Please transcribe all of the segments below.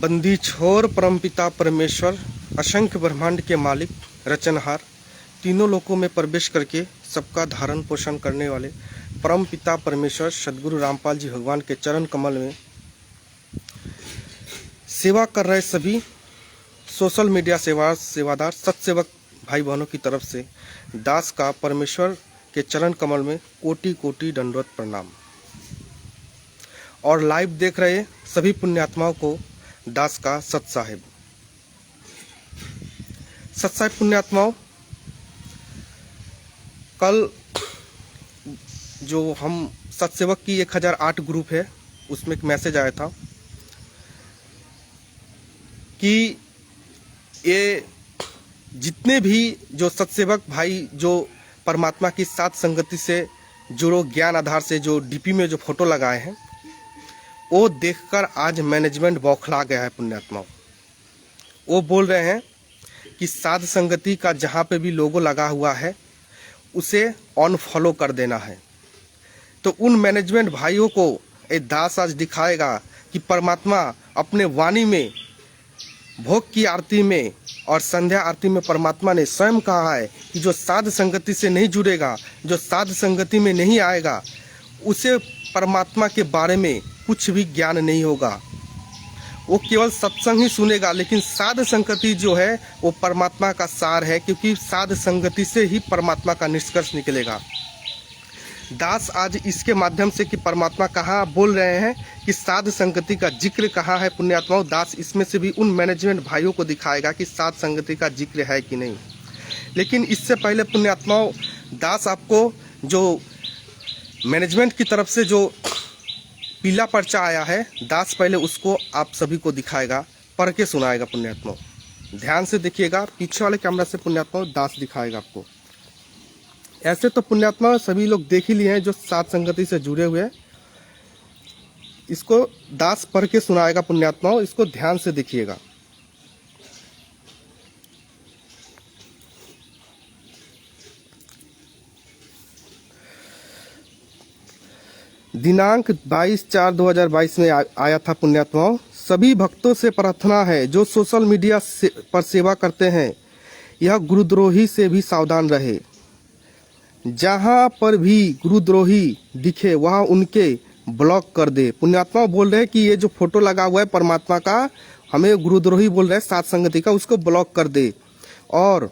बंदी छोर परमपिता परमेश्वर, असंख्य ब्रह्मांड के मालिक, रचनहार, तीनों लोकों में प्रवेश करके सबका धारण पोषण करने वाले परमपिता परमेश्वर सदगुरु रामपाल जी भगवान के चरण कमल में सेवा कर रहे सभी सोशल मीडिया सेवादार सत्सेवक भाई बहनों की तरफ से दास का परमेश्वर के चरण कमल में कोटि कोटि दंडवत प्रणाम। और लाइव देख रहे सभी पुण्यात्माओं को दास का सत साहिब पुण्यात्माओं, कल जो हम सत्सेवक की 1008 ग्रुप है उसमें एक मैसेज आया था कि ये जितने भी जो सत्सेवक भाई जो परमात्मा की साथ संगति से जुड़ो ज्ञान आधार से जो डीपी में जो फोटो लगाए हैं वो देखकर आज मैनेजमेंट बौखला गया है पुण्यात्माओं। वो बोल रहे हैं कि साध संगति का जहाँ पे भी लोगो लगा हुआ है उसे अनफॉलो कर देना है। तो उन मैनेजमेंट भाइयों को ये दास आज दिखाएगा कि परमात्मा अपने वाणी में भोग की आरती में और संध्या आरती में परमात्मा ने स्वयं कहा है कि जो साध संगति से नहीं जुड़ेगा, जो साध संगति में नहीं आएगा, उसे परमात्मा के बारे में कुछ भी ज्ञान नहीं होगा। वो केवल सत्संग ही सुनेगा, लेकिन साध संगति जो है वो परमात्मा का सार है, क्योंकि साध संगति से ही परमात्मा का निष्कर्ष निकलेगा। दास आज इसके माध्यम से कि परमात्मा कहाँ बोल रहे हैं कि साध संगति का जिक्र कहाँ है पुण्यात्माओं, दास इसमें से भी उन मैनेजमेंट भाइयों को दिखाएगा कि साध संगति का जिक्र है कि नहीं। लेकिन इससे पहले पुण्यात्माओं, दास आपको जो मैनेजमेंट की तरफ से जो पीला पर्चा आया है, दास पहले उसको आप सभी को दिखाएगा, पढ़ के सुनाएगा पुण्यात्माओं। ध्यान से देखिएगा, पीछे वाले कैमरा से पुण्यात्माओं दास दिखाएगा आपको। ऐसे तो पुण्यात्मा सभी लोग देख ही लिए हैं जो साध संगति से जुड़े हुए हैं। इसको दास पढ़ के सुनाएगा पुण्यात्माओं, इसको ध्यान से देखिएगा। दिनांक 22/4/2022 में आया था पुण्यात्माओं। सभी भक्तों से प्रार्थना है जो सोशल मीडिया पर सेवा करते हैं, यह गुरुद्रोही से भी सावधान रहे। जहां पर भी गुरुद्रोही दिखे वहां उनके ब्लॉक कर दे। पुण्यात्मा बोल रहे हैं कि ये जो फोटो लगा हुआ है परमात्मा का, हमें गुरुद्रोही बोल रहे हैं साध संगति का, उसको ब्लॉक कर दे और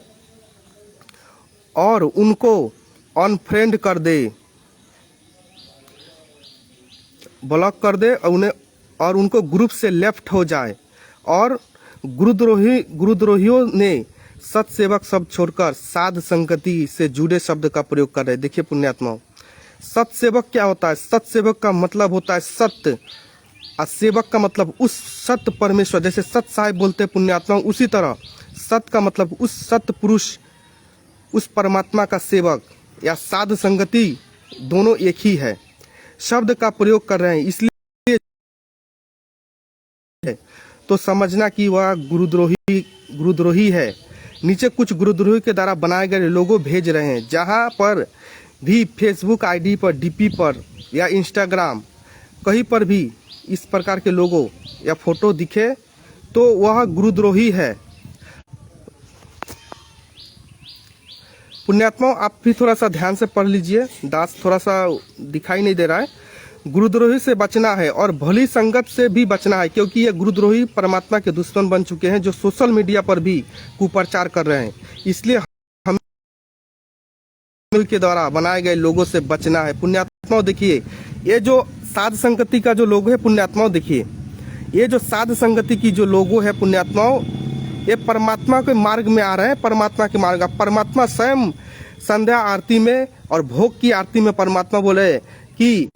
उनको अनफ्रेंड कर दे, ब्लॉक कर दे और उनको ग्रुप से लेफ्ट हो जाए। और गुरुद्रोहियों ने सत्सेवक शब्द छोड़कर साध संगति से जुड़े शब्द का प्रयोग कर रहे हैं। देखिए पुण्यात्माओं, सत्सेवक क्या होता है? सत्सेवक का मतलब होता है सत्य, और सेवक का मतलब उस सत्य परमेश्वर, जैसे सत्य साहिब बोलते हैं पुण्यात्माओं, उसी तरह सत्य का मतलब उस सत्य पुरुष, उस परमात्मा का सेवक या साध संगति, दोनों एक ही है। शब्द का प्रयोग कर रहे हैं, इसलिए तो समझना कि वह गुरुद्रोही है। नीचे कुछ गुरुद्रोही के द्वारा बनाए गए लोगो भेज रहे हैं। जहां पर भी फेसबुक आईडी पर, डीपी पर या इंस्टाग्राम कहीं पर भी इस प्रकार के लोगो या फोटो दिखे तो वह गुरुद्रोही है। पुण्यात्माओं, आप भी थोड़ा सा ध्यान से पढ़ लीजिए, दास थोड़ा सा दिखाई नहीं दे रहा है। गुरुद्रोही से बचना है और भली संगत से भी बचना है, क्योंकि ये गुरुद्रोही परमात्मा के दुश्मन बन चुके हैं जो सोशल मीडिया पर भी कुप्रचार कर रहे हैं। इसलिए हम के द्वारा बनाए गए लोगों से बचना है। पुण्यात्माओं देखिए, ये जो साध संगति का जो लोगो है पुण्यात्माओं, देखिए ये जो साध संगति की जो लोगो है पुण्यात्माओं, ये परमात्मा के मार्ग में आ रहे हैं। परमात्मा के मार्ग, परमात्मा स्वयं संध्या आरती में और भोग की आरती में परमात्मा बोले कि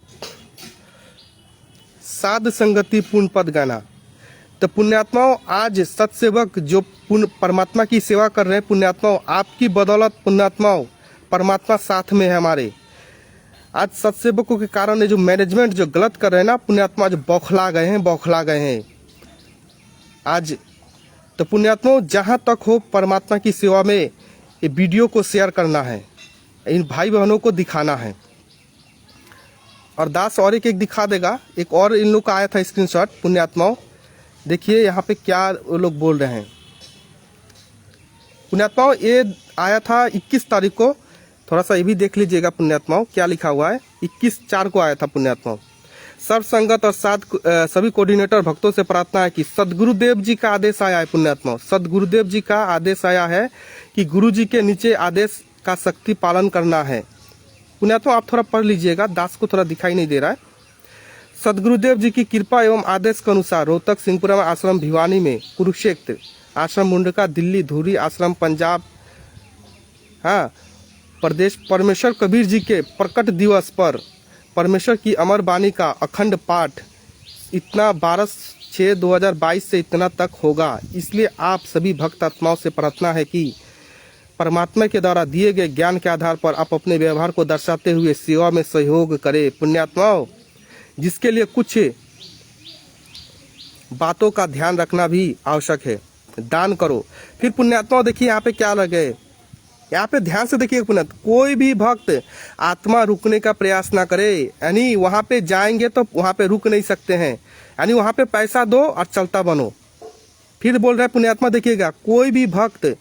साध संगति पूर्ण पद गाना। तो पुण्यात्माओं, आज सत्सेवक जो परमात्मा की सेवा कर रहे हैं पुण्यात्माओं, आपकी बदौलत पुण्यात्माओं परमात्मा साथ में है हमारे। आज सत्सेवकों के कारण जो मैनेजमेंट जो गलत कर रहे हैं ना पुण्यात्मा, जो बौखला गए हैं आज। तो पुण्यात्माओं, जहां तक हो परमात्मा की सेवा में ये वीडियो को शेयर करना है, इन भाई बहनों को दिखाना है। और दास और एक दिखा देगा। एक और इन लोग का आया था स्क्रीनशॉट पुण्यात्माओं, देखिए यहाँ पे क्या वो लोग बोल रहे हैं। पुण्यात्माओं ये आया था 21 तारीख को, थोड़ा सा ये भी देख लीजिएगा पुण्यात्माओं क्या लिखा हुआ है। 21/4 को आया था पुण्यात्माओं। सर्व संगत और सभी कोऑर्डिनेटर भक्तों से प्रार्थना है कि सदगुरुदेव जी का आदेश आया है पुण्यात्माओं, सदगुरुदेव जी का आदेश आया है कि गुरु जी के नीचे आदेश का सख्ती पालन करना है। पुण्यात्माओं आप थोड़ा पढ़ लीजिएगा, दास को थोड़ा दिखाई नहीं दे रहा है। सदगुरुदेव जी की कृपा एवं आदेश के अनुसार रोहतक, सिंहपुरा आश्रम भिवानी में, कुरुक्षेत्र आश्रम मुंडका, दिल्ली धुरी आश्रम पंजाब प्रदेश, परमेश्वर कबीर जी के प्रकट दिवस पर परमेश्वर की अमर वाणी का अखंड पाठ इतना 12/6/2022 से इतना तक होगा। इसलिए आप सभी भक्त आत्माओं से प्रार्थना है कि परमात्मा के द्वारा दिए गए ज्ञान के आधार पर आप अपने व्यवहार को दर्शाते हुए सेवा में सहयोग करें। पुण्यात्माओं जिसके लिए कुछ बातों का ध्यान रखना भी आवश्यक है। दान करो। फिर पुण्यात्माओं देखिए यहाँ पे क्या लगे, यहाँ पे ध्यान से देखिए पुण्य, कोई भी भक्त आत्मा रुकने का प्रयास ना करे, यानी वहां पे जाएंगे तो वहां पे रुक नहीं सकते हैं, यानी वहां पे पैसा दो और चलता बनो। फिर बोल रहे हैं पुण्यात्मा देखिएगा, कोई भी भक्त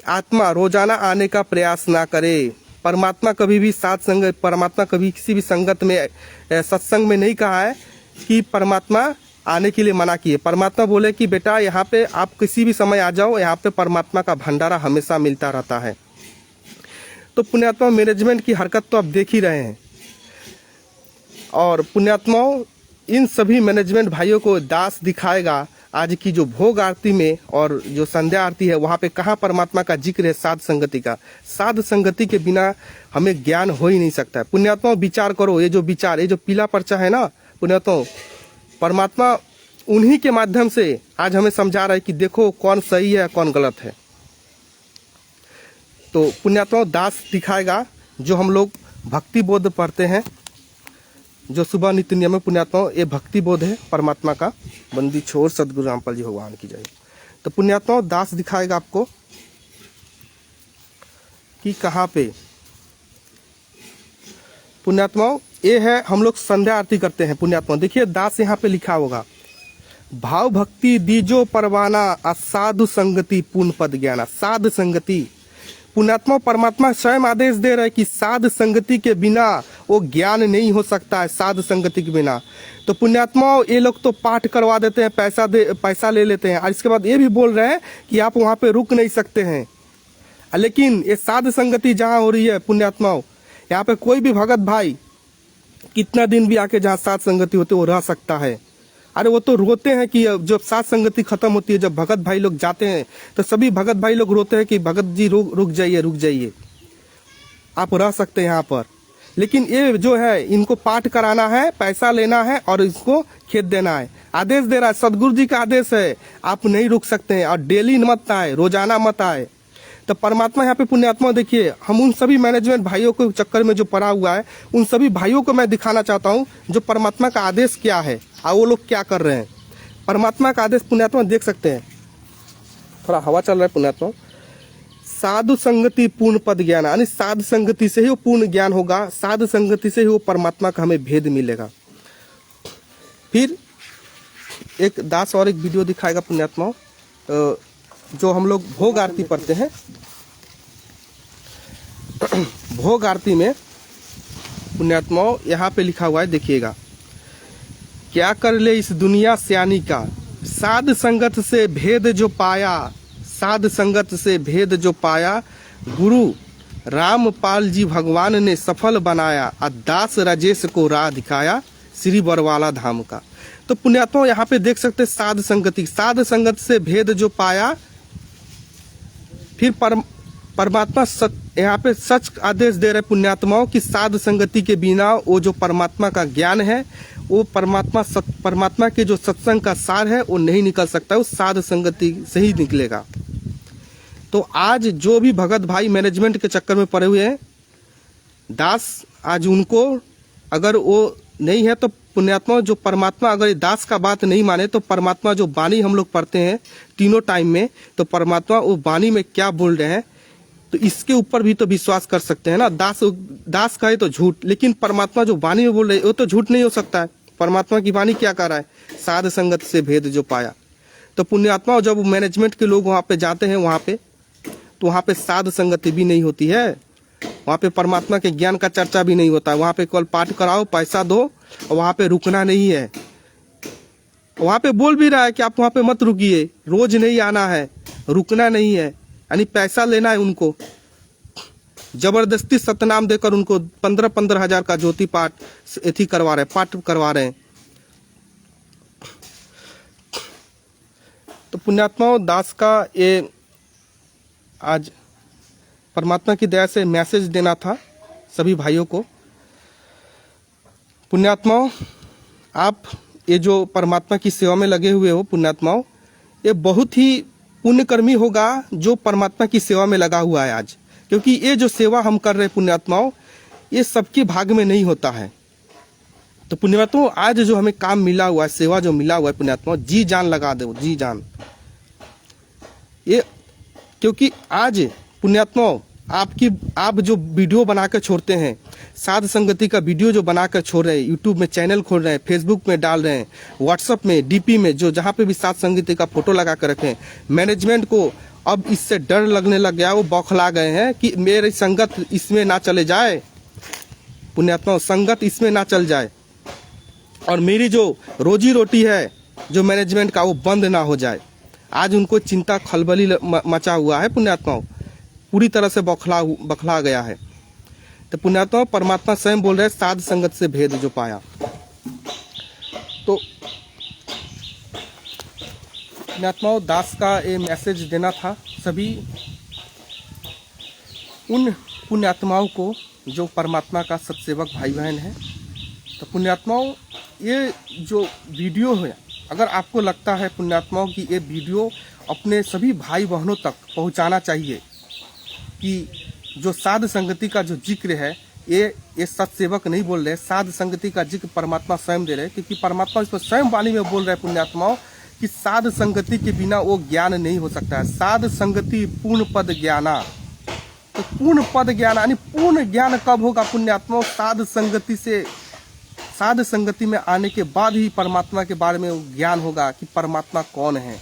आत्मा रोजाना आने का प्रयास ना करे। परमात्मा कभी भी साथ संग, परमात्मा कभी किसी भी संगत में सत्संग में नहीं कहा है कि परमात्मा आने के लिए मना किए। परमात्मा बोले कि बेटा यहाँ पे आप किसी भी समय आ जाओ, यहाँ पे परमात्मा का भंडारा हमेशा मिलता रहता है। तो पुण्यात्मा मैनेजमेंट की हरकत तो आप देख ही रहे हैं, और पुण्यात्माओं इन सभी मैनेजमेंट भाइयों को दास दिखाएगा आज की जो भोग आरती में और जो संध्या आरती है वहाँ पे कहाँ परमात्मा का जिक्र है, साध संगति का। साध संगति के बिना हमें ज्ञान हो ही नहीं सकता है। पुण्यात्माओं विचार करो, ये जो विचार, ये जो पीला पर्चा है ना पुण्यात्माओं, परमात्मा उन्हीं के माध्यम से आज हमें समझा रहा है कि देखो कौन सही है कौन गलत है। तो पुण्यात्माओं दास दिखाएगा जो हम लोग भक्ति बोध पढ़ते हैं, जो सुबह नित्य नियम में पुण्यात्माओं ये भक्ति बोध है परमात्मा का। बंदी छोड़ सदगुरु रामपाल जी भगवान की जय। तो पुण्यात्माओं दास दिखाएगा आपको कि कहाँ पे। पुण्यात्माओं ये है, हम लोग संध्या आरती करते हैं पुण्यात्माओं। देखिए दास यहाँ पे लिखा होगा, भाव भक्ति दीजो परवाना असाधु संगति पूर्ण पद ज्ञाना। साध संगति पुण्यात्मा परमात्मा स्वयं आदेश दे रहे कि साध संगति के बिना वो ज्ञान नहीं हो सकता है, साध संगति के बिना। तो पुण्यात्माओं ये लोग तो पाठ करवा देते हैं, पैसा ले लेते हैं, और इसके बाद ये भी बोल रहे हैं कि आप वहाँ पे रुक नहीं सकते हैं। लेकिन ये साध संगति जहाँ हो रही है पुण्यात्माओं, यहाँ पे कोई भी भगत भाई कितना दिन भी आके जहाँ साध संगति होती है वो रह सकता है। अरे वो तो रोते हैं कि जब साथ संगति खत्म होती है, जब भगत भाई लोग जाते हैं तो सभी भगत भाई लोग रोते हैं कि भगत जी रुक जाइए, आप रह सकते हैं यहाँ पर। लेकिन ये जो है इनको पाठ कराना है, पैसा लेना है और इसको खेत देना है। आदेश दे रहा है, सदगुरु जी का आदेश है, आप नहीं रुक सकते हैं, और डेली मत आए, रोजाना मत आए। तो परमात्मा यहाँ पे पुण्यात्मा देखिए, हम उन सभी मैनेजमेंट भाइयों के चक्कर में जो पड़ा हुआ है, उन सभी भाइयों को मैं दिखाना चाहता हूँ जो परमात्मा का आदेश क्या है और वो लोग क्या कर रहे हैं। परमात्मा का आदेश पुण्यात्मा देख सकते हैं, थोड़ा हवा चल रहा है पुण्यात्मा। साधु संगति पूर्ण पद ज्ञान, यानी साध संगति से ही वो पूर्ण ज्ञान होगा, साध संगति से ही वो परमात्मा का हमें भेद मिलेगा। फिर एक दास और एक वीडियो दिखाएगा पुण्यात्मा, जो हम लोग भोग आरती पढ़ते हैं। भोग आरती में पुण्यात्माओं यहाँ पे लिखा हुआ है, देखिएगा, क्या कर ले इस दुनिया सियानी का, साध संगत से भेद जो पाया, साध संगत से भेद जो पाया, गुरु रामपाल जी भगवान ने सफल बनाया, और दास राजेश को राह दिखाया श्री बरवाला धाम का। तो पुण्यात्मा यहाँ पे देख सकते साध संगति, साध संगत से भेद जो पाया। फिर परमात्मा यहाँ पे सच आदेश दे रहे पुण्यात्माओं कि साध संगति के बिना वो जो परमात्मा का ज्ञान है, वो परमात्मा के जो सत्संग का सार है वो नहीं निकल सकता, वो साध संगति से ही निकलेगा। तो आज जो भी भगत भाई मैनेजमेंट के चक्कर में पड़े हुए हैं, दास आज उनको अगर वो नहीं है तो पुण्यात्मा जो परमात्मा अगर दास का बात नहीं माने तो परमात्मा जो वाणी हम लोग पढ़ते हैं तीनों टाइम में, तो परमात्मा वो वाणी में क्या बोल रहे हैं तो इसके ऊपर भी तो विश्वास कर सकते हैं ना। दास कहे तो झूठ, लेकिन परमात्मा जो वाणी में बोल रहे हैं वो तो झूठ नहीं हो सकता है। परमात्मा की वाणी क्या कर रहा है, साध संगत से भेद जो पाया। तो पुण्यात्मा जब मैनेजमेंट के लोग वहाँ पे जाते हैं वहाँ पे, तो वहाँ पे साध संगति भी नहीं होती है, वहाँ पे परमात्मा के ज्ञान का चर्चा भी नहीं होता है। वहाँ पे केवल पाठ कराओ, पैसा दो, और वहाँ पे रुकना नहीं है। वहाँ पे बोल भी रहा है कि आप वहाँ पे मत रुकिए, रोज नहीं आना है, रुकना नहीं है, यानी पैसा लेना है उनको। जबरदस्ती सतनाम देकर उनको 15-15 हजार का ज्योति पाठ एथी करवा रहे हैं, पाठ करवा रहे हैं। तो पुण्यात्माओं, दास का ये आज परमात्मा की दया से मैसेज देना था सभी भाइयों को। पुण्यात्माओं, आप ये जो परमात्मा की सेवा में लगे हुए हो पुण्यात्माओं, ये बहुत ही पुण्यकर्मी होगा जो परमात्मा की सेवा में लगा हुआ है आज। क्योंकि ये जो सेवा हम कर रहे हैं पुण्यात्माओं, ये सबके भाग में नहीं होता है। तो पुण्यात्माओं, आज जो हमें काम मिला हुआ है, सेवा जो मिला हुआ है पुण्यात्माओं, जी जान लगा दो, जी जान। ये क्योंकि आज पुण्यात्माओं आप जो वीडियो बनाकर छोड़ते हैं, साध संगति का वीडियो जो बनाकर छोड़ रहे हैं, यूट्यूब में चैनल खोल रहे हैं, फेसबुक में डाल रहे हैं, व्हाट्सएप में, डीपी में, जो जहाँ पे भी साध संगति का फोटो लगा कर रखे हैं, मैनेजमेंट को अब इससे डर लगने लग गया। वो बौखला गए हैं कि मेरी संगत इसमें ना चले जाए, पुण्यात्माओं संगत इसमें ना चल जाए, और मेरी जो रोजी रोटी है जो मैनेजमेंट का, वो बंद ना हो जाए। आज उनको चिंता खलबली मचा हुआ है पुण्यात्माओं, पूरी तरह से बौखला गया है। तो पुण्यात्माओं, परमात्मा स्वयं बोल रहे हैं, साध संगत से भेद जो पाया। तो पुण्यात्माओं, दास का ये मैसेज देना था सभी उन पुण्यात्माओं को जो परमात्मा का सत्सेवक भाई बहन है। तो पुण्यात्माओं, ये जो वीडियो है, अगर आपको लगता है पुण्यात्माओं कि ये वीडियो अपने सभी भाई बहनों तक पहुंचाना चाहिए कि जो साध संगति का जो जिक्र है, ये सत्सेवक नहीं बोल रहे, साध संगति का जिक्र परमात्मा स्वयं दे रहे। क्योंकि परमात्मा इस पर स्वयं वाणी में बोल रहे हैं पुण्यात्माओं कि साध संगति के बिना वो ज्ञान नहीं हो सकता है। साध संगति पूर्ण पद ज्ञाना। तो पूर्ण पद ज्ञान यानी पूर्ण ज्ञान कब होगा पुण्यात्माओं? साध संगति में आने के बाद ही परमात्मा के बारे में ज्ञान होगा कि परमात्मा कौन है।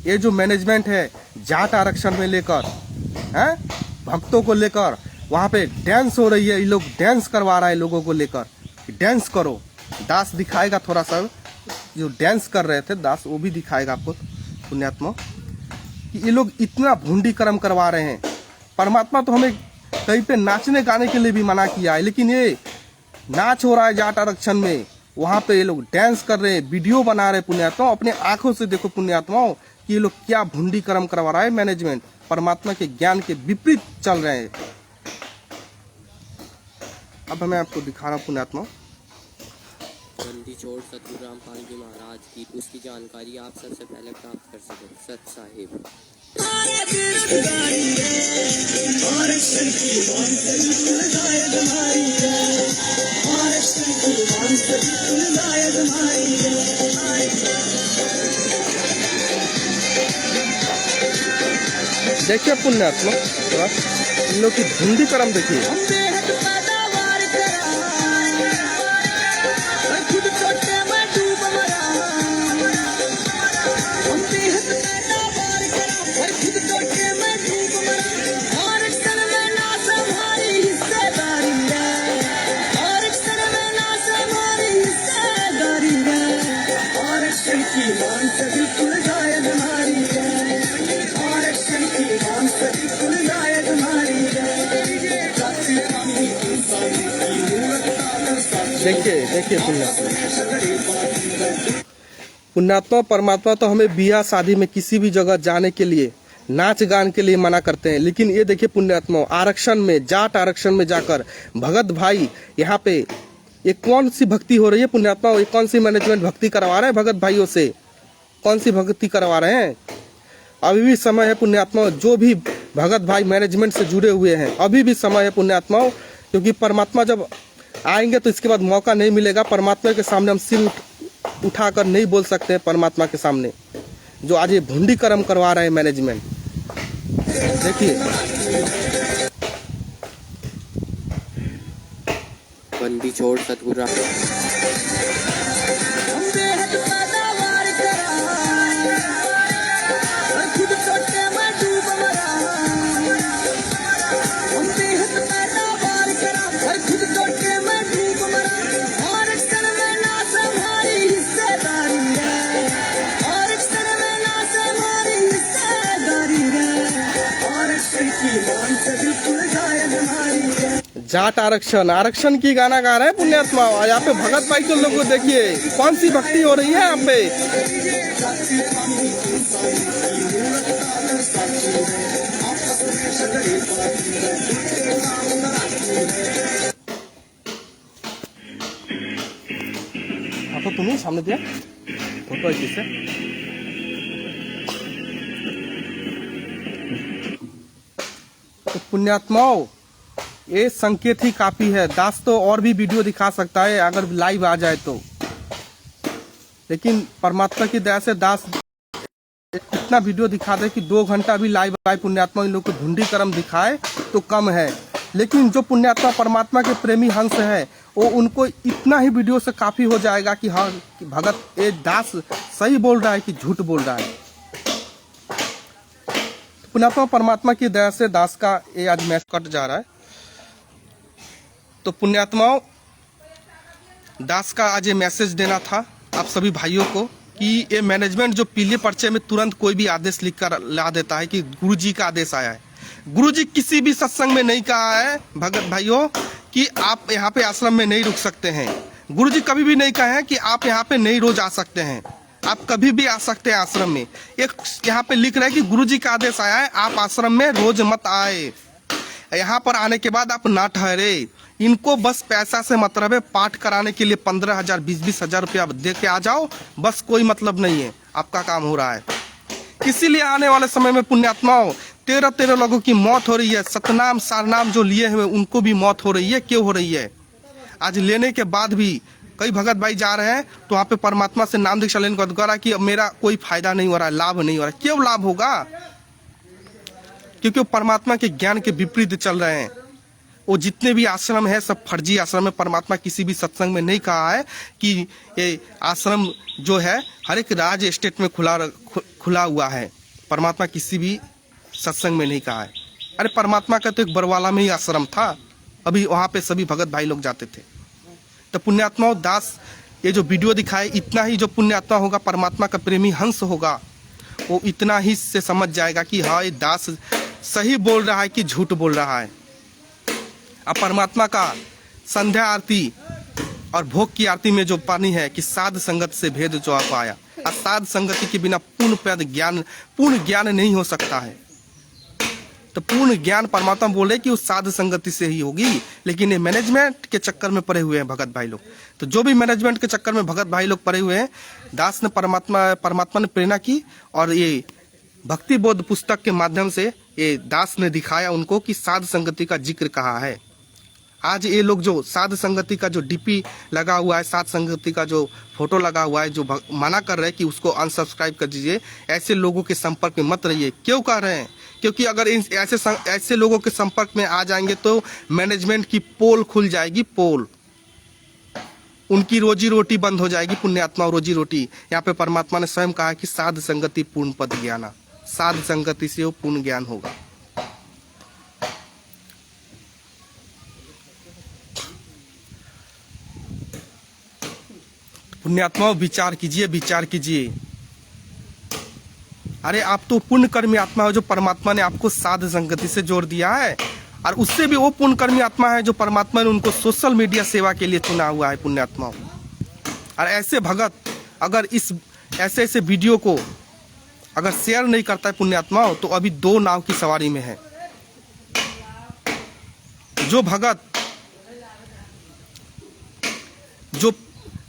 ये जो मैनेजमेंट है जाट आरक्षण में लेकर हैं, भक्तों को लेकर वहां पे डांस हो रही है, ये लोग डांस करवा रहा है लोगों को लेकर कि डांस करो। दास दिखाएगा थोड़ा सा जो डांस कर रहे थे, दास वो भी दिखाएगा आपको पुण्यात्मा कि ये लोग इतना भूंडी कर्म करवा रहे हैं। परमात्मा तो हमें कहीं पे नाचने गाने के लिए भी मना किया है, लेकिन ये नाच हो रहा है जाट आरक्षण में, वहां पे ये लोग डांस कर रहे हैं, वीडियो बना रहे हैं पुण्यात्माओं। अपने आंखों से देखो पुण्यात्माओं कि ये लोग क्या भूंडी कर्म करवा रहा है। मैनेजमेंट परमात्मा के ज्ञान के विपरीत चल रहे हैं। अब मैं आपको दिखा रहा हूँ पुण्यात्मा। बंदी छोड़ सतगुरु रामपाल जी महाराज की, उसकी जानकारी आप सबसे पहले प्राप्त कर सकें। सत साहिब देखिए पुण्यात्मा, इन लोग की भूंडी कर्म देखिए। देखिए पुण्यात्मा परमात्मा तो हमें बियाह शादी में किसी भी जगह जाने के लिए, नाच गान के लिए मना करते हैं, लेकिन ये देखिए पुण्यात्मा आरक्षण में, जाट आरक्षण में जाकर भगत भाई यहाँ पे ये कौन सी भक्ति हो रही है पुण्यात्मा? ये कौन सी मैनेजमेंट भक्ति करवा रहे हैं भगत भाइयों से? कौन सी भक्ति करवा रहे हैं? अभी भी समय है पुण्यात्मा, जो भी भगत भाई मैनेजमेंट से जुड़े हुए हैं, अभी भी समय है पुण्यात्माओं। क्योंकि परमात्मा जब आएंगे तो इसके बाद मौका नहीं मिलेगा। परमात्मा के सामने हम सिर उठाकर नहीं बोल सकते हैं परमात्मा के सामने, जो आज ये भूंडी कर्म करवा रहे हैं मैनेजमेंट। देखिए बंदी बंदी छोड़ सतगुरु राम जाट आरक्षण आरक्षण की गाना गा रहे हैं पुण्यात्मा। यहाँ पे भगत भाई के लोग को देखिए कौन सी भक्ति हो रही है यहाँ पे। हाँ तो तुम्हें सामने दिया फोटो है किससे। तो पुण्यात्माओं ये संकेत ही काफी है। दास तो और भी वीडियो दिखा सकता है अगर लाइव आ जाए तो, लेकिन परमात्मा की दया से दास इतना वीडियो दिखा दे कि 2 घंटा भी लाइव आए पुण्यात्मा इन लोग को ढूंढी कर्म दिखाए तो कम है। लेकिन जो पुण्यात्मा परमात्मा के प्रेमी हंस है वो उनको इतना ही वीडियो से काफी हो जाएगा कि हाँ कि भगत ये दास सही बोल रहा है कि झूठ बोल रहा है। पुण्यात्मा परमात्मा की दया से दास का ये आज मैच कट जा रहा है। तो पुण्यात्माओं दास का आज ये मैसेज देना था आप सभी भाइयों को कि ये मैनेजमेंट जो पीले पर्चे में तुरंत कोई भी आदेश लिखकर ला देता है कि गुरुजी का आदेश आया है। गुरुजी किसी भी सत्संग में नहीं कहा है भगत भाइयों कि आप यहाँ पे आश्रम में नहीं रुक सकते हैं। गुरुजी कभी भी नहीं कहे हैं कि आप यहाँ पे नहीं रोज आ सकते हैं। आप कभी भी आ सकते हैं आश्रम में। एक यहाँ पे लिख रहे हैं कि गुरुजी का आदेश आया है आप आश्रम में रोज मत आए। यहाँ पर आने के बाद आप ना ठहरे। इनको बस पैसा से मतलब है। पाठ कराने के लिए 15,000 20-20 हजार रुपया दे के आ जाओ, बस कोई मतलब नहीं है। आपका काम हो रहा है। इसीलिए आने वाले समय में पुण्यात्माओं 13 लोगों की मौत हो रही है। सतनाम सारनाम जो लिए हुए उनको भी मौत हो रही है। क्यों हो रही है? आज लेने के बाद भी कई भगत भाई जा रहे हैं तो वहाँ पे परमात्मा से नाम दीक्षा लेने को द्वारा कि मेरा कोई फायदा नहीं हो रहा है, लाभ नहीं हो रहा है। क्यों लाभ होगा? क्योंकि वो परमात्मा के ज्ञान के विपरीत चल रहे हैं। वो जितने भी आश्रम है सब फर्जी आश्रम है। परमात्मा किसी भी सत्संग में नहीं कहा है कि ये आश्रम जो है हर एक राज्य स्टेट में खुला हुआ है। परमात्मा किसी भी सत्संग में नहीं कहा है। अरे परमात्मा का तो एक बरवाला में ही आश्रम था, अभी वहाँ पे सभी भगत भाई लोग जाते थे। तो पुण्यात्माओं दास ये जो वीडियो दिखाए इतना ही जो पुण्यात्मा होगा परमात्मा का प्रेमी हंस होगा वो इतना ही से समझ जाएगा कि हाँ ये दास सही बोल रहा है कि झूठ बोल रहा है। अब परमात्मा का संध्या आरती और भोग की आरती में जो पानी है कि साध संगत से भेद जो आप आया। असाध संगति के बिना पूर्ण ज्ञान नहीं हो सकता है। तो पूर्ण ज्ञान परमात्मा बोले कि उस साध संगति से ही होगी। लेकिन ये मैनेजमेंट के चक्कर में पड़े हुए हैं भगत भाई लोग। तो जो भी मैनेजमेंट के चक्कर में भगत भाई लोग पड़े हुए हैं, दास ने परमात्मा ने प्रेरणा की और ये भक्ति बोध पुस्तक के माध्यम से ये दास ने दिखाया उनको कि साध संगति का जिक्र कहा है। आज ये लोग जो साध संगति का जो डीपी लगा हुआ है, साध संगति का जो फोटो लगा हुआ है, जो मना कर रहे हैं कि उसको अनसब्सक्राइब कर दीजिए, ऐसे लोगों के संपर्क में मत रहिए। क्यों कह रहे हैं? क्योंकि अगर ऐसे लोगों के संपर्क में आ जाएंगे तो मैनेजमेंट की पोल खुल जाएगी। पोल उनकी रोजी रोटी बंद हो जाएगी। पुण्यात्मा रोजी रोटी। यहाँ पे परमात्मा ने स्वयं कहा कि साध संगति पूर्ण पद ज्ञाना। साध संगति से वो पूर्ण ज्ञान होगा। पुण्यात्माओं विचार कीजिए, विचार कीजिए। अरे आप तो पुण्य कर्मी आत्मा हो जो परमात्मा ने आपको साध संगति से जोड़ दिया है। और उससे भी वो पुण्य कर्मी आत्मा है जो परमात्मा ने उनको सोशल मीडिया सेवा के लिए चुना हुआ है। पुण्यात्माओं और ऐसे भगत अगर इस ऐसे वीडियो को अगर शेयर नहीं करता है पुण्यात्माओं तो अभी 2 नाव की सवारी में है। जो भगत जो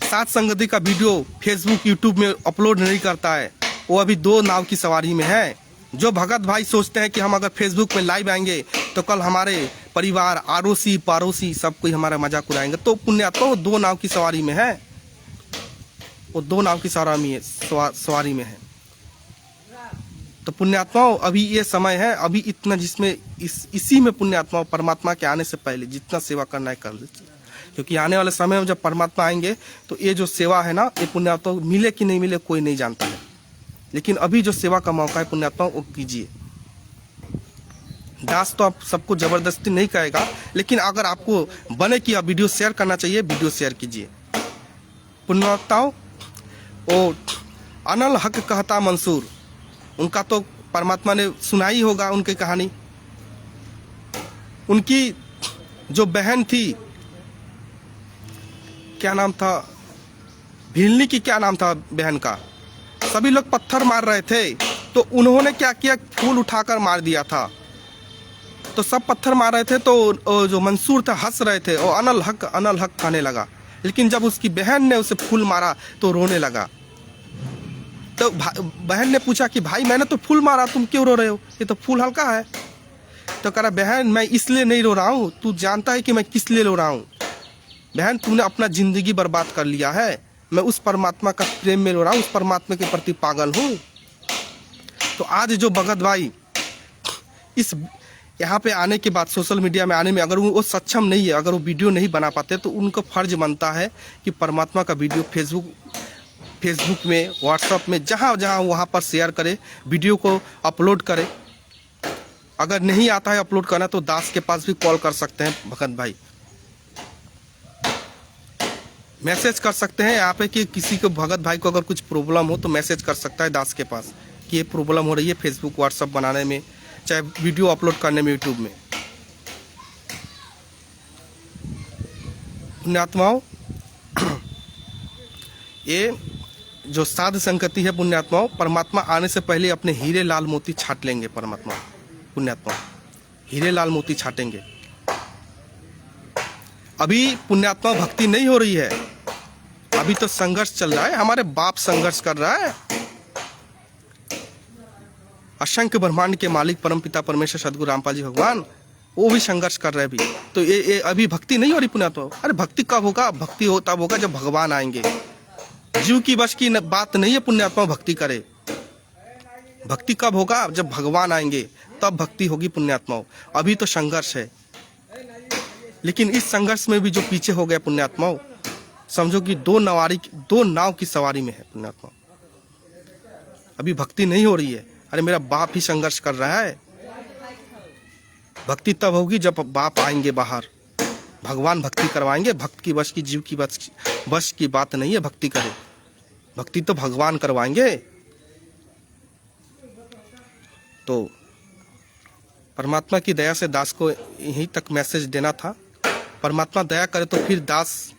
साध संगति का वीडियो फेसबुक यूट्यूब में अपलोड नहीं करता है वो अभी 2 नाव की सवारी में है। जो भगत भाई सोचते हैं कि हम अगर फेसबुक में लाइव आएंगे तो कल हमारे परिवार आड़ोसी पड़ोसी सब कोई हमारा मजाक उड़ाएंगे, तो पुण्यात्मा वो 2 नाव की सवारी में है। वो 2 नाव की सवारी में है। तो पुण्यात्माओं अभी ये समय है, अभी इतना जिसमें इसी में पुण्यात्माओं परमात्मा के आने से पहले जितना सेवा करना है कर लीजिए। क्योंकि आने वाले समय में जब परमात्मा आएंगे तो ये जो सेवा है ना, ये पुण्यात्मा मिले कि नहीं मिले कोई नहीं जानता है, लेकिन अभी जो सेवा का मौका है पुण्यात्मा वो कीजिए। दास तो आप सबको जबरदस्ती नहीं कहेगा, लेकिन अगर आपको बने कि आप वीडियो शेयर करना चाहिए, वीडियो शेयर कीजिए। पुण्यात्माओं, वो अनल हक कहता मंसूर, उनका तो परमात्मा ने सुना ही होगा उनकी कहानी। उनकी जो बहन थी, क्या नाम था, भिलनी की, क्या नाम था बहन का, सभी लोग पत्थर मार रहे थे तो उन्होंने क्या किया, फूल उठाकर मार दिया था। तो सब पत्थर मार रहे थे तो जो मंसूर था हंस रहे थे और अनल हक कहने लगा। लेकिन जब उसकी बहन ने उसे फूल मारा तो रोने लगा। तो बहन ने पूछा कि भाई मैंने तो फूल मारा, तुम क्यों रो रहे हो, ये तो फूल हल्का है। तो कह रहा बहन मैं इसलिए नहीं रो रहा हूँ, तू जानता है कि मैं किस लिए रो रहा हूँ। बहन तूने अपना जिंदगी बर्बाद कर लिया है, मैं उस परमात्मा का प्रेम में रो रहा हूँ, उस परमात्मा के प्रति पागल हूँ। तो आज जो भगत भाई इस यहाँ पे आने के बाद, सोशल मीडिया में आने में अगर वो सक्षम नहीं है, अगर वो वीडियो नहीं बना पाते, तो उनका फर्ज बनता है कि परमात्मा का वीडियो फेसबुक में, व्हाट्सएप में, जहाँ जहाँ वहाँ पर शेयर करे, वीडियो को अपलोड करे। अगर नहीं आता है अपलोड करना तो दास के पास भी कॉल कर सकते हैं भगत भाई, मैसेज कर सकते हैं यहाँ पे कि किसी को, भगत भाई को अगर कुछ प्रॉब्लम हो तो मैसेज कर सकता है दास के पास कि ये प्रॉब्लम हो रही है फेसबुक व्हाट्सएप बनाने में, चाहे वीडियो अपलोड करने में यूट्यूब में। पुण्यात्माओं, ये जो साध संगति है पुण्यात्माओं, परमात्मा आने से पहले अपने हीरे लाल मोती छाट लेंगे। परमात्मा पुण्यात्मा हीरे लाल मोती छाटेंगे। अभी पुण्यात्मा भक्ति नहीं हो रही है, अभी तो संघर्ष चल रहा है। हमारे बाप संघर्ष कर रहा है, असंख्य ब्रह्मांड के मालिक परमपिता परमेश्वर सदगुरु रामपाल जी भगवान, वो भी संघर्ष कर रहे हैं अभी। तो ये अभी भक्ति नहीं हो रही पुण्यात्मा। अरे भक्ति कब होगा, भक्ति तब होगा जब भगवान आएंगे। जीव की बस की बात नहीं है पुण्यात्मा भक्ति करे। भक्ति कब होगा, जब भगवान आएंगे तब भक्ति होगी पुण्यात्माओं। अभी तो संघर्ष है, लेकिन इस संघर्ष में भी जो पीछे हो गए पुण्यात्माओं, समझो कि दो नाव की सवारी में है पुण्यात्माओं। अभी भक्ति नहीं हो रही है। अरे मेरा बाप ही संघर्ष कर रहा है। भक्ति तब होगी जब बाप आएंगे बाहर, भगवान भक्ति करवाएंगे। भक्त की बस की, जीव की बस की बात नहीं है भक्ति करे, भक्ति तो भगवान करवाएंगे। तो परमात्मा की दया से दास को यहीं तक मैसेज देना था। परमात्मा दया करे तो फिर दास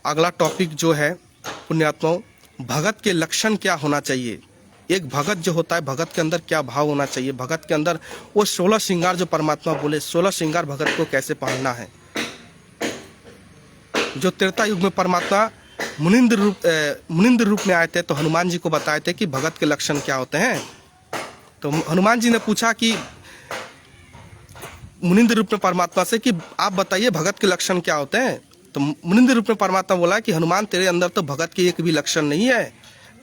अगला टॉपिक जो है पुण्यात्माओं, भगत के लक्षण क्या होना चाहिए। एक भगत जो होता है, भगत के अंदर क्या भाव होना चाहिए, भगत के अंदर वो 16 श्रृंगार जो परमात्मा बोले, 16 श्रृंगार भगत को कैसे पहनना है। जो त्रेता युग में परमात्मा मुनिंद्र रूप में आए थे तो हनुमान जी को बताए थे कि भगत के लक्षण क्या होते हैं। तो हनुमान जी ने पूछा कि मुनिंद्र रूप में परमात्मा से कि आप बताइए भगत के लक्षण क्या होते हैं। तो मुनिंद्र रूप में परमात्मा बोला कि हनुमान तेरे अंदर तो भगत के एक भी लक्षण नहीं है,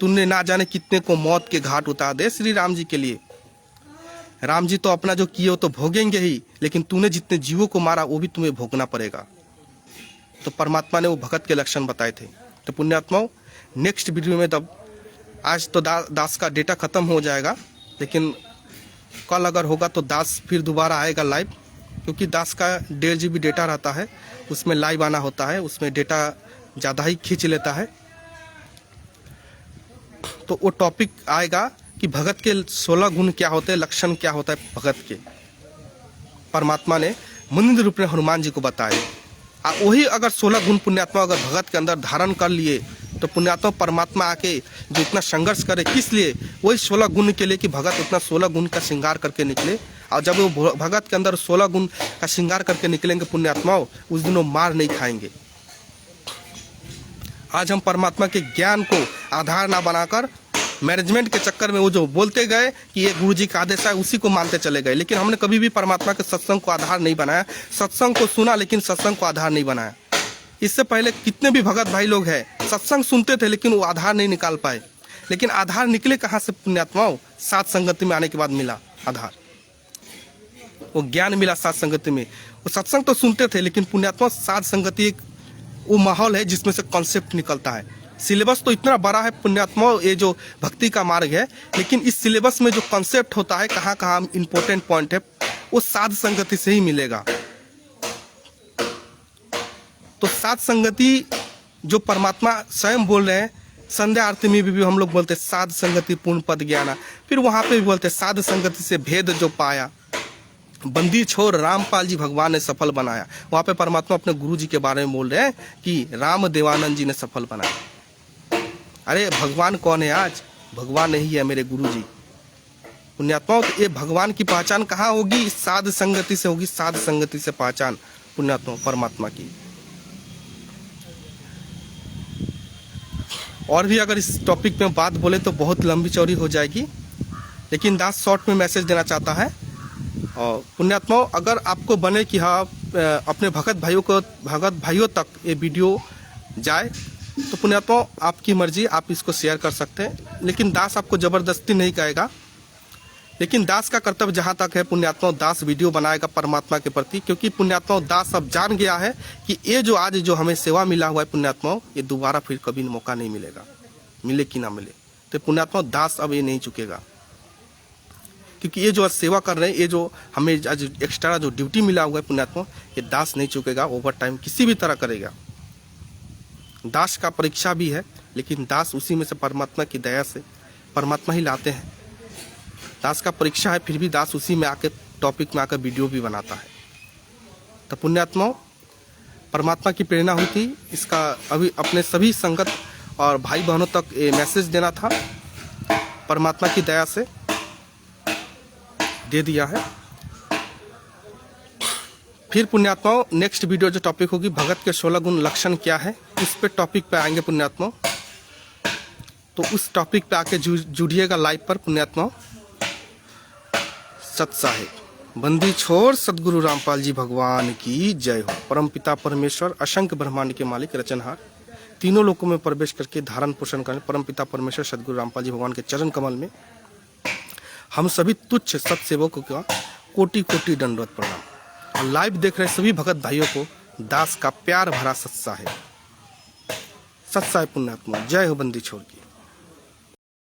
तूने ना जाने कितने को मौत के घाट उतार दे श्री राम जी के लिए। राम जी तो अपना जो किए वो तो भोगेंगे ही, लेकिन तूने जितने जीवों को मारा वो भी तुम्हें भोगना पड़ेगा। तो परमात्मा ने वो भगत के लक्षण बताए थे। तो पुण्यात्माओं, नेक्स्ट वीडियो में, तब आज तो दास का डेटा खत्म हो जाएगा, लेकिन कल अगर होगा तो दास फिर दोबारा आएगा लाइव, क्योंकि दास का 1.5 GB डेटा रहता है, उसमें लाइव आना होता है, उसमें डेटा ज़्यादा ही खींच लेता है। तो वो टॉपिक आएगा कि भगत के 16 गुण क्या होते हैं, लक्षण क्या होता है भगत के। परमात्मा ने मुनिंद्र रूप में हनुमान जी को बताए। वही अगर 16 गुण पुण्यात्मा अगर भगत के अंदर धारण कर लिए तो पुण्यात्मा परमात्मा आके जो इतना संघर्ष करे, किस लिए, वही 16 गुण के लिए कि भगत उतना 16 गुण का श्रृंगार करके निकले। और जब वो भगत के अंदर 16 गुण का श्रृंगार करके निकलेंगे पुण्यात्माओं, उस दिन वो मार नहीं खाएंगे। आज हम परमात्मा के ज्ञान को आधार ना बनाकर मैनेजमेंट के चक्कर में वो जो बोलते गए कि ये गुरु जी का आदेश है, उसी को मानते चले गए, लेकिन हमने कभी भी परमात्मा के सत्संग को आधार नहीं बनाया। सत्संग को सुना लेकिन सत्संग को आधार नहीं बनाया। इससे पहले कितने भी भगत भाई लोग हैं, सत्संग सुनते थे लेकिन वो आधार नहीं निकाल पाए। लेकिन आधार निकले कहाँ से पुण्यात्माओं, साथ संगति में आने के बाद मिला आधार, वो ज्ञान मिला साथ संगति में। वो सत्संग तो सुनते थे लेकिन पुण्यात्मा साथ संगति एक वो माहौल है जिसमें से कॉन्सेप्ट निकलता है। सिलेबस तो इतना बड़ा है पुण्यात्मा, ये जो भक्ति का मार्ग है, लेकिन इस सिलेबस में जो कॉन्सेप्ट होता है, कहाँ कहाँ इंपॉर्टेंट पॉइंट है, वो साध संगति से ही मिलेगा। तो साध संगति जो परमात्मा स्वयं बोल रहे हैं, संध्या आरती में भी हम लोग बोलते हैं साध संगति पूर्ण पद ज्ञाना, फिर वहां पे भी बोलते हैं साध संगति से भेद जो पाया, बंदी छोड़ रामपाल जी भगवान ने सफल बनाया। वहां पे परमात्मा अपने गुरु जी के बारे में बोल रहे हैं कि राम देवानंद जी ने सफल बनाया। अरे भगवान कौन है आज? भगवान नहीं है, मेरे गुरु जी। पुण्यात्माओं, तो ये भगवान की पहचान कहाँ होगी? साध संगति से होगी, साध संगति से पहचान पुण्यात्माओं परमात्मा की। और भी अगर इस टॉपिक में बात बोले तो बहुत लंबी चौड़ी हो जाएगी, लेकिन दास शॉर्ट में मैसेज देना चाहता है। और पुण्यात्माओं, अगर आपको बने कि हाँ अपने भगत भाइयों तक ये वीडियो जाए, तो पुण्यात्माओं आपकी मर्जी, आप इसको शेयर कर सकते हैं, लेकिन दास आपको ज़बरदस्ती नहीं कहेगा। लेकिन दास का कर्तव्य जहाँ तक है पुण्यात्माओं, दास वीडियो बनाएगा परमात्मा के प्रति, क्योंकि पुण्यात्माओं दास अब जान गया है कि ये जो आज जो हमें सेवा मिला हुआ है पुण्यात्माओं, ये दोबारा फिर कभी मौका नहीं मिलेगा, मिले कि ना मिले। तो पुण्यात्माओं दास अब ये नहीं चुकेगा, क्योंकि ये जो आज सेवा कर रहे हैं, ये जो हमें आज एक्स्ट्रा जो ड्यूटी मिला हुआ है पुण्यात्माओं, ये दास नहीं चुकेगा। ओवर टाइम किसी भी तरह करेगा। दास का परीक्षा भी है, लेकिन दास उसी में से परमात्मा की दया से परमात्मा ही लाते हैं। दास का परीक्षा है, फिर भी दास उसी में आके टॉपिक में आकर वीडियो भी बनाता है। तो पुण्यात्माओं, परमात्मा की प्रेरणा हुई थी, इसका अभी अपने सभी संगत और भाई बहनों तक ये मैसेज देना था, परमात्मा की दया से दे दिया है। फिर पुण्यात्माओं नेक्स्ट वीडियो जो टॉपिक होगी, भगत के 16 गुण लक्षण क्या है, इस पे टॉपिक पे आएंगे पुण्यात्माओं। तो उस टॉपिक पे आके जुड़िएगा लाइव पर पुण्यात्माओं। सत साहिब बंदी छोड़ सदगुरु रामपाल जी भगवान की जय हो। परम पिता परमेश्वर असंख्य ब्रह्मांड के मालिक रचनहार, तीनों लोकों में प्रवेश करके धारण पोषण करने परम पिता परमेश्वर सदगुरु रामपाल जी भगवान के चरण कमल में हम सभी तुच्छ सत्सेवकों का कोटि कोटि दंडवत प्रणाम। और लाइव देख रहे सभी भगत भाइयों को दास का प्यार भरा सत साहिब पुण्यात्मा। जय हो बंदी छोड़ की।